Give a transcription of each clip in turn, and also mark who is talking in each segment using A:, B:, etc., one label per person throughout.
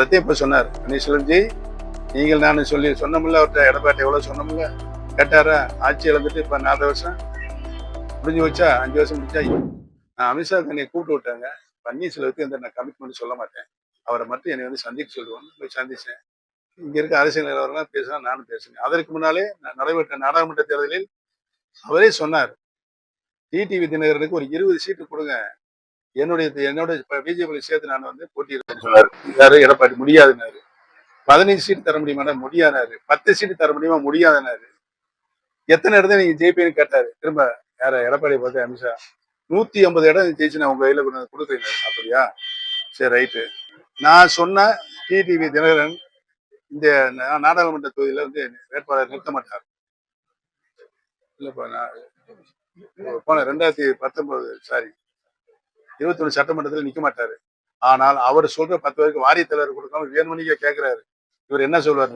A: அதைத்தான் இப்ப சொன்னார் பன்னீர்செல்வம்ஜி. நீங்கள் நான் சொன்னோம்ல, அவர்கிட்ட எடப்பாடி எவ்வளவு சொன்னோம்ல, கேட்டாரா? ஆட்சி இழந்துட்டு இப்ப 4 வருஷம் முடிஞ்சு வச்சா, 5 வருஷம் முடிச்சா. நான் அமித்ஷா என்னை கூப்பிட்டு விட்டாங்க. பன்னீர்செல்வத்துக்கு எந்த நான் கமிட்மெண்ட் சொல்ல மாட்டேன், அவரை மட்டும் என்னை வந்து சந்திக்க சொல்லுவோம். போய் சந்திச்சேன். இங்க இருக்க அரசியல் நிலவரம் பேசினா நானும் பேசினேன். அதற்கு முன்னாலே நடைபெற்ற நாடாளுமன்ற தேர்தலில் அவரே சொன்னார், டிடிவி தினகரனுக்கு ஒரு 20 சீட்டு கொடுங்க, என்னோட பிஜேபி சேர்த்து நான் வந்து போட்டியிடுறேன்னு சொன்னார். யாரு? எடப்பாடி. முடியாதுன்னாரு. 15 சீட்டு தர முடியுமா? முடியாதாரு. 10 சீட்டு தர முடியுமா? முடியாதுன்னாரு. எத்தனை இடத்துல நீங்க ஜெயிப்பீன்னு கேட்டாரு. திரும்ப யார? எடப்பாடியை பார்த்து அமித்ஷா. 150 இடம் ஜெயிச்சு நான் உங்க கையில கொடுக்குறேன். அப்படியா? சரி, ரைட்டு. நான் சொன்ன டிடிவி தினகரன் இந்த நாடாளுமன்ற தொகுதியில வந்து வேட்பாளர் நிறுத்த மாட்டார். இல்லப்பா, நான் போன 2019 சாரி 21 சட்டமன்றத்தில் நிக்க மாட்டாரு. ஆனால் அவர் சொல்ற 10 பேருக்கு வாரிய தலைவர் கொடுக்காம வேணுமணிக்க கேட்கிறாரு. இவர் என்ன சொல்வார்?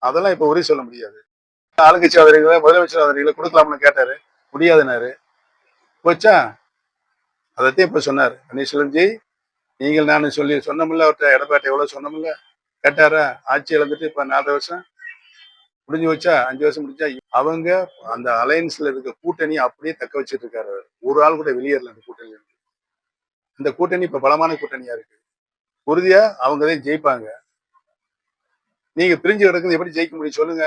A: அதெல்லாம் இப்ப உறுதி சொல்ல முடியாது. ஆளுங்கட்சி ஆதரவுகளை, முதலமைச்சர் ஆதரவுகளை கொடுக்கலாம்னு கேட்டாரு. முடியாதுனாரு. போச்சா? அதைத்தான் இப்ப சொன்னார் பன்னீர்செல்வம்ஜி. நீங்கள் நான் சொன்னோம்ல, அவர்கிட்ட எடப்பாடி எவ்வளவு சொன்னோம்ல, கேட்டாரா? ஆட்சி இழந்துட்டு இப்ப 4 வருஷம் முடிஞ்சு வச்சா, 5 வருஷம் முடிஞ்சா. அவங்க அந்த அலையன்ஸ்ல இருக்க கூட்டணி அப்படியே தக்க வச்சிட்டு இருக்காரு. ஒரு ஆள் கூட வெளியேறல அந்த கூட்டணி. இந்த கூட்டணி இப்ப பலமான கூட்டணியா இருக்கு. உறுதியா அவங்கதான் ஜெயிப்பாங்க. நீங்க பிரிஞ்சு கிடக்குது, எப்படி ஜெயிக்க முடியும் சொல்லுங்க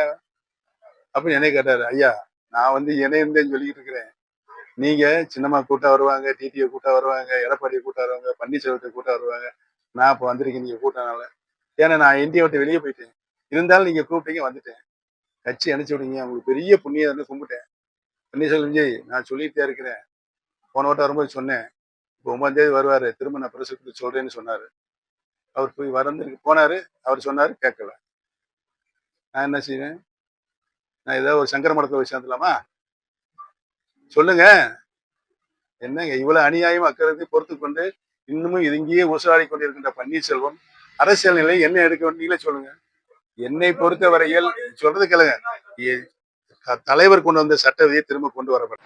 A: அப்படின்னு என்னை கேட்டாரு. ஐயா, நான் வந்து இணையந்தேன்னு சொல்லிட்டு இருக்கிறேன். நீங்க சின்னம்மா கூட்டம் வருவாங்க, டிடியை கூட்டம் வருவாங்க, எடப்பாடியை கூட்டம் வருவாங்க, பன்னீர்செல்வத்தை கூட்டம் வருவாங்க. நான் இப்ப வந்திருக்கேன் நீங்க கூட்டனால. ஏன்னா நான் இந்தியா விட்டு வெளியே போயிட்டேன். இருந்தாலும் நீங்க கூப்பிட்டீங்க, வந்துட்டேன். கட்சி அனுப்பிச்சு விடுங்க, உங்களுக்கு பெரிய புண்ணியம் வந்து கும்பிட்டேன். பன்னீர்செல்வம்ஜி, நான் சொல்லிட்டே இருக்கிறேன். போன வட்டம் வரும்போது சொன்னேன், இப்போ 9ஆம் தேதி வருவாரு, திரும்ப நான் பிரசுரத்துக்கு சொல்றேன்னு சொன்னாரு. அவர் போய் போனாரு. அவர் சொன்னாரு, கேட்கல. நான் என்ன செய்வேன்? நான் ஏதாவது ஒரு சங்கர மடத்துல போய் சேர்ந்துலாமா? சொல்லுங்க. என்னங்க இவ்வளவு அநியாயம் அக்கறதை பொறுத்து கொண்டு இன்னமும் இங்கேயே ஊசலாடி கொண்டிருக்கின்ற பன்னீர்செல்வம் அரசியல் நிலை என்ன எடுக்க வேண்டியங்களே சொல்லுங்க. என்னை பொறுத்த வரையில் சொல்றது கேளுங்க, தலைவர் கொண்டு வந்த சட்ட விதியை திரும்ப கொண்டு வரப்படும்.